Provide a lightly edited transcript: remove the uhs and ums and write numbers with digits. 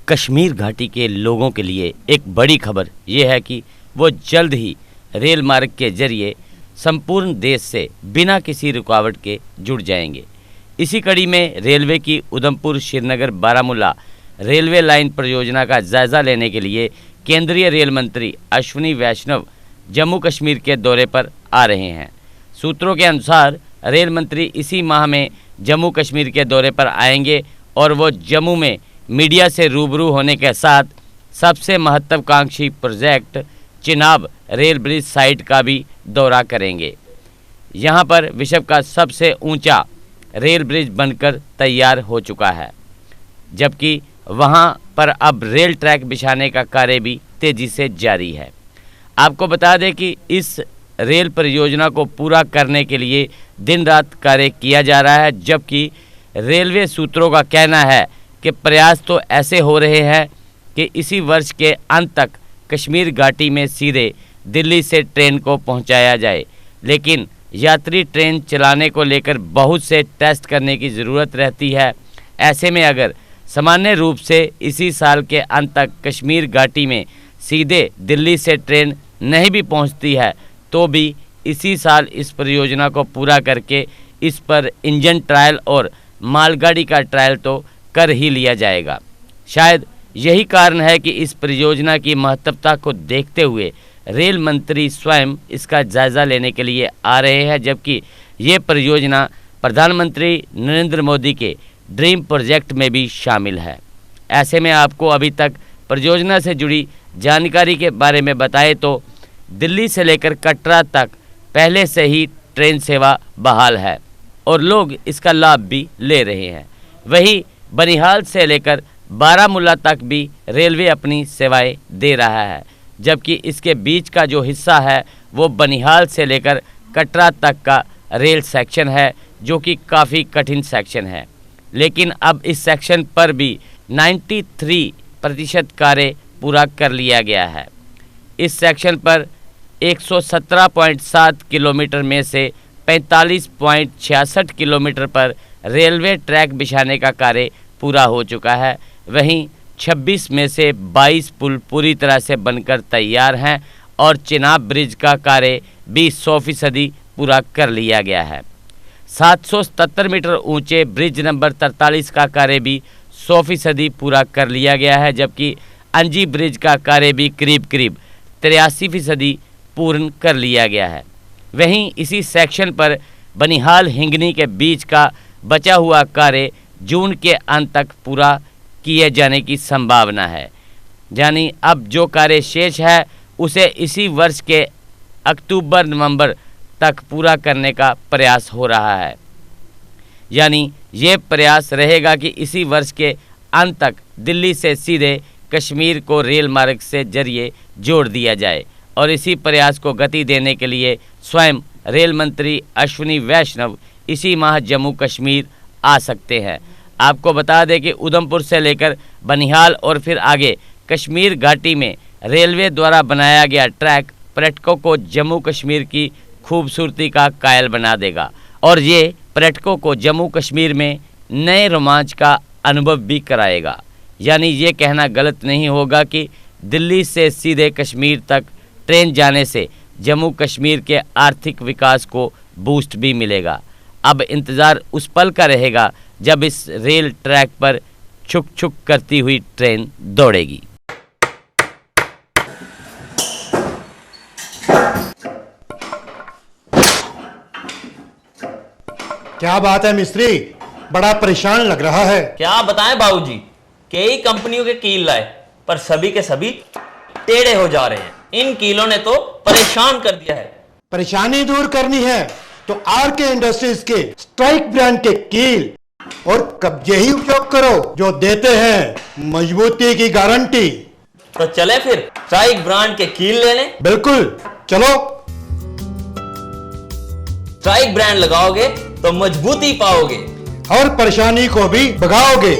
कश्मीर घाटी के लोगों के लिए एक बड़ी खबर ये है कि वो जल्द ही रेल मार्ग के जरिए संपूर्ण देश से बिना किसी रुकावट के जुड़ जाएंगे। इसी कड़ी में रेलवे की उधमपुर श्रीनगर बारामूला रेलवे लाइन परियोजना का जायजा लेने के लिए केंद्रीय रेल मंत्री अश्विनी वैष्णव जम्मू कश्मीर के दौरे पर आ रहे हैं। सूत्रों के अनुसार रेल मंत्री इसी माह में जम्मू कश्मीर के दौरे पर आएंगे और वो जम्मू में मीडिया से रूबरू होने के साथ सबसे महत्वाकांक्षी project Chenab rail bridge site का भी दौरा करेंगे। यहां पर विश्व का सबसे ऊंचा रेल ब्रिज बनकर तैयार हो चुका है, जबकि वहां पर अब रेल ट्रैक बिछाने का कार्य भी तेजी से जारी है। आपको बता दें कि इस रेल परियोजना को पूरा करने के लिए दिन रात कार्य किया जा रहा है, जबकि रेलवे सूत्रों का कहना है कि प्रयास तो ऐसे हो रहे हैं कि इसी वर्ष के अंत तक कश्मीर घाटी में सीधे दिल्ली से ट्रेन को पहुंचाया जाए, लेकिन यात्री ट्रेन चलाने को लेकर बहुत से टेस्ट करने की ज़रूरत रहती है। ऐसे में अगर सामान्य रूप से इसी साल के अंत तक कश्मीर घाटी में सीधे दिल्ली से ट्रेन नहीं भी पहुंचती है तो भी इसी साल इस परियोजना को पूरा करके इस पर इंजन ट्रायल और मालगाड़ी का ट्रायल तो कर ही लिया जाएगा। शायद यही कारण है कि इस परियोजना की महत्वता को देखते हुए रेल मंत्री स्वयं इसका जायज़ा लेने के लिए आ रहे हैं, जबकि ये परियोजना प्रधानमंत्री नरेंद्र मोदी के ड्रीम प्रोजेक्ट में भी शामिल है। ऐसे में आपको अभी तक परियोजना से जुड़ी जानकारी के बारे में बताएं तो दिल्ली से लेकर कटरा तक पहले से ही ट्रेन सेवा बहाल है और लोग इसका लाभ भी ले रहे हैं। वहीं बनिहाल से लेकर बारामूला तक भी रेलवे अपनी सेवाएं दे रहा है, जबकि इसके बीच का जो हिस्सा है वो बनिहाल से लेकर कटरा तक का रेल सेक्शन है, जो कि काफ़ी कठिन सेक्शन है। लेकिन अब इस सेक्शन पर भी 93% कार्य पूरा कर लिया गया है। इस सेक्शन पर 117.7 किलोमीटर में से 45.66 किलोमीटर पर रेलवे ट्रैक बिछाने का कार्य पूरा हो चुका है। वहीं 26 में से 22 पुल पूरी तरह से बनकर तैयार हैं और चिनाब ब्रिज का कार्य भी 100% पूरा कर लिया गया है। 777 मीटर ऊंचे ब्रिज नंबर 43 का कार्य भी 100% पूरा कर लिया गया है, जबकि अंजी ब्रिज का कार्य भी करीब 83% पूर्ण कर लिया गया है। वहीं इसी सेक्शन पर बनिहाल हिंगनी के बीच का बचा हुआ कार्य जून के अंत तक पूरा किए जाने की संभावना है, यानी अब जो कार्य शेष है उसे इसी वर्ष के अक्टूबर नवंबर तक पूरा करने का प्रयास हो रहा है। यानी ये प्रयास रहेगा कि इसी वर्ष के अंत तक दिल्ली से सीधे कश्मीर को रेल मार्ग से जरिए जोड़ दिया जाए और इसी प्रयास को गति देने के लिए स्वयं रेल मंत्री अश्विनी वैष्णव इसी माह जम्मू कश्मीर आ सकते हैं। आपको बता दें कि उधमपुर से लेकर बनिहाल और फिर आगे कश्मीर घाटी में रेलवे द्वारा बनाया गया ट्रैक पर्यटकों को जम्मू कश्मीर की खूबसूरती का कायल बना देगा और ये पर्यटकों को जम्मू कश्मीर में नए रोमांच का अनुभव भी कराएगा। यानी ये कहना गलत नहीं होगा कि दिल्ली से सीधे कश्मीर तक ट्रेन जाने से जम्मू कश्मीर के आर्थिक विकास को बूस्ट भी मिलेगा। अब इंतज़ार उस पल का रहेगा जब इस रेल ट्रैक पर छुक छुक करती हुई ट्रेन दौड़ेगी। क्या बात है मिस्त्री, बड़ा परेशान लग रहा है। क्या बताएं बाबूजी, कई कंपनियों के कील लाए पर सभी के सभी टेढ़े हो जा रहे हैं। इन कीलों ने तो परेशान कर दिया है। परेशानी दूर करनी है तो आरके इंडस्ट्रीज के स्ट्राइक ब्रांड के कील और कब्जे ही उपयोग करो, जो देते हैं मजबूती की गारंटी। तो चले फिर स्ट्राइक ब्रांड के कील लेने। बिल्कुल, चलो। स्ट्राइक ब्रांड लगाओगे तो मजबूती पाओगे और परेशानी को भी भगाओगे।